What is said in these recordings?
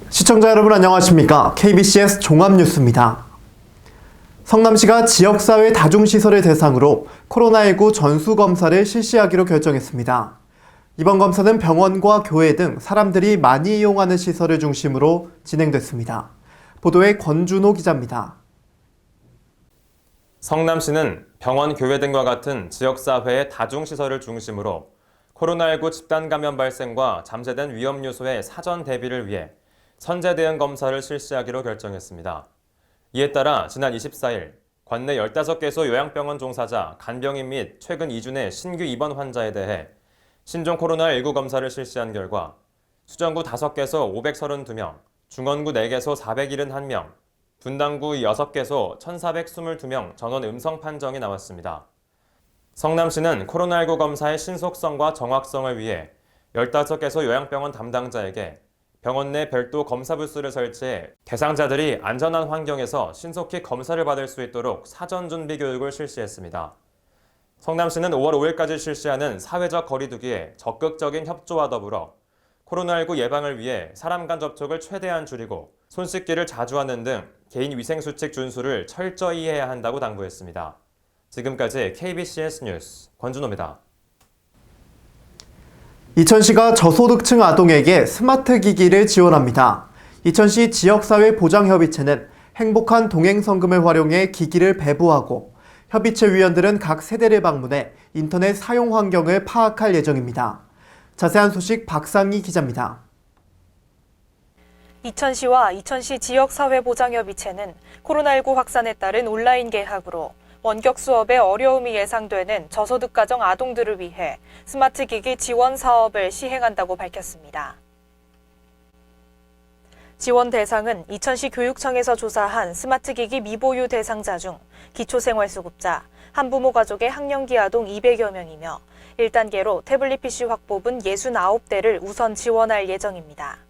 시청자 여러분 안녕하십니까? KBCS 종합뉴스입니다. 성남시가 지역사회 다중시설을 대상으로 코로나19 전수검사를 실시하기로 결정했습니다. 이번 검사는 병원과 교회 등 사람들이 많이 이용하는 시설을 중심으로 진행됐습니다. 보도에 권준호 기자입니다. 성남시는 병원, 교회 등과 같은 지역사회의 다중시설을 중심으로 코로나19 집단 감염 발생과 잠재된 위험 요소의 사전 대비를 위해 선제 대응 검사를 실시하기로 결정했습니다. 이에 따라 지난 24일 관내 15개소 요양병원 종사자 간병인 및 최근 이준의 신규 입원 환자에 대해 신종 코로나19 검사를 실시한 결과 수정구 5개소 532명, 중원구 4개소 471명, 분당구 6개소 1,422명 전원 음성 판정이 나왔습니다. 성남시는 코로나19 검사의 신속성과 정확성을 위해 15개소 요양병원 담당자에게 병원 내 별도 검사 부스를 설치해 대상자들이 안전한 환경에서 신속히 검사를 받을 수 있도록 사전 준비 교육을 실시했습니다. 성남시는 5월 5일까지 실시하는 사회적 거리두기에 적극적인 협조와 더불어 코로나19 예방을 위해 사람 간 접촉을 최대한 줄이고 손 씻기를 자주 하는 등 개인 위생수칙 준수를 철저히 해야 한다고 당부했습니다. 지금까지 KBCS 뉴스 권준호입니다. 이천시가 저소득층 아동에게 스마트 기기를 지원합니다. 이천시 지역사회 보장협의체는 행복한 동행성금을 활용해 기기를 배부하고 협의체 위원들은 각 세대를 방문해 인터넷 사용 환경을 파악할 예정입니다. 자세한 소식 박상희 기자입니다. 이천시와 이천시 지역사회보장협의체는 코로나19 확산에 따른 온라인 개학으로 원격 수업에 어려움이 예상되는 저소득 가정 아동들을 위해 스마트 기기 지원 사업을 시행한다고 밝혔습니다. 지원 대상은 이천시 교육청에서 조사한 스마트 기기 미보유 대상자 중 기초생활수급자, 한부모 가족의 학령기 아동 200여 명이며 1단계로 태블릿 PC 확보분 69대를 우선 지원할 예정입니다.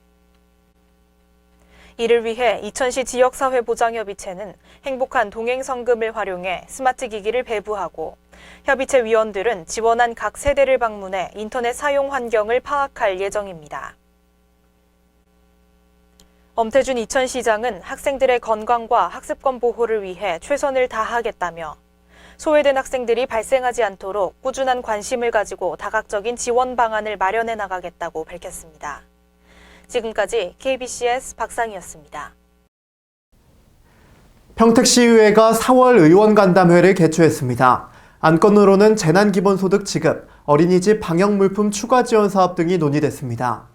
이를 위해 이천시 지역사회보장협의체는 행복한 동행성금을 활용해 스마트 기기를 배부하고 협의체 위원들은 지원한 각 세대를 방문해 인터넷 사용 환경을 파악할 예정입니다. 엄태준 이천시장은 학생들의 건강과 학습권 보호를 위해 최선을 다하겠다며 소외된 학생들이 발생하지 않도록 꾸준한 관심을 가지고 다각적인 지원 방안을 마련해 나가겠다고 밝혔습니다. 지금까지 KBCS 박상희였습니다. 평택시의회가 4월 의원간담회를 개최했습니다. 안건으로는 재난기본소득 지급, 어린이집 방역물품 추가 지원 사업 등이 논의됐습니다.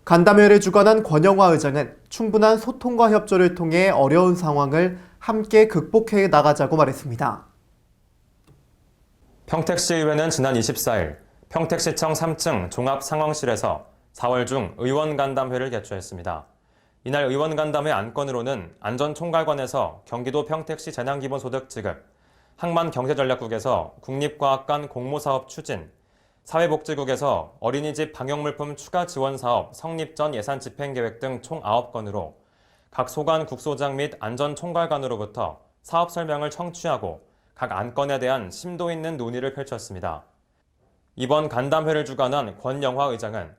간담회를 주관한 권영화 의장은 충분한 소통과 협조를 통해 어려운 상황을 함께 극복해 나가자고 말했습니다. 평택시의회는 지난 24일 평택시청 3층 종합상황실에서 4월 중 의원간담회를 개최했습니다. 이날 의원간담회 안건으로는 안전총괄관에서 경기도 평택시 재난기본소득 지급, 항만경제전략국에서 국립과학관 공모사업 추진, 사회복지국에서 어린이집 방역물품 추가 지원 사업 성립 전 예산 집행계획 등 총 9건으로 각 소관 국소장 및 안전총괄관으로부터 사업 설명을 청취하고 각 안건에 대한 심도 있는 논의를 펼쳤습니다. 이번 간담회를 주관한 권영화 의장은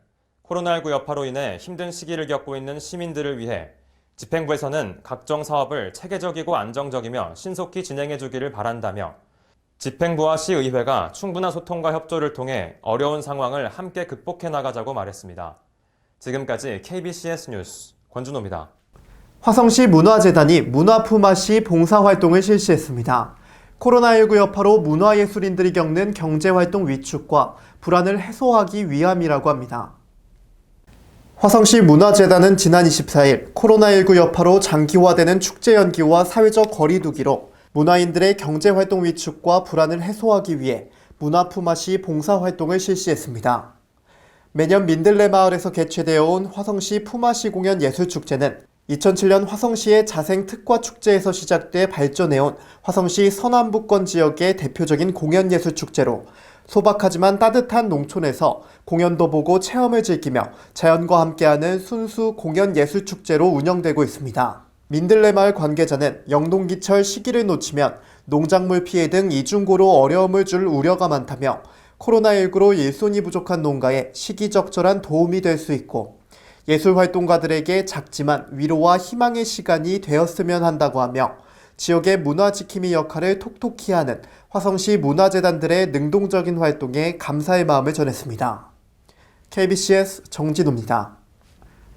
코로나19 여파로 인해 힘든 시기를 겪고 있는 시민들을 위해 집행부에서는 각종 사업을 체계적이고 안정적이며 신속히 진행해 주기를 바란다며 집행부와 시의회가 충분한 소통과 협조를 통해 어려운 상황을 함께 극복해 나가자고 말했습니다. 지금까지 KBCS 뉴스 권준호입니다. 화성시 문화재단이 문화품앗이 봉사활동을 실시했습니다. 코로나19 여파로 문화예술인들이 겪는 경제활동 위축과 불안을 해소하기 위함이라고 합니다. 화성시 문화재단은 지난 24일 코로나19 여파로 장기화되는 축제 연기와 사회적 거리두기로 문화인들의 경제활동 위축과 불안을 해소하기 위해 문화품앗이 봉사활동을 실시했습니다. 매년 민들레 마을에서 개최되어 온 화성시 품앗이 공연 예술축제는 2007년 화성시의 자생특화축제에서 시작돼 발전해온 화성시 서남부권 지역의 대표적인 공연예술축제로 소박하지만 따뜻한 농촌에서 공연도 보고 체험을 즐기며 자연과 함께하는 순수 공연예술축제로 운영되고 있습니다. 민들레 마을 관계자는 영동기철 시기를 놓치면 농작물 피해 등 이중고로 어려움을 줄 우려가 많다며 코로나19로 일손이 부족한 농가에 시기적절한 도움이 될 수 있고 예술활동가들에게 작지만 위로와 희망의 시간이 되었으면 한다고 하며 지역의 문화 지킴이 역할을 톡톡히 하는 화성시 문화재단들의 능동적인 활동에 감사의 마음을 전했습니다. KBCS 정진호입니다.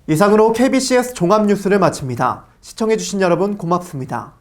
이상으로 KBCS 종합뉴스를 마칩니다. 시청해주신 여러분 고맙습니다.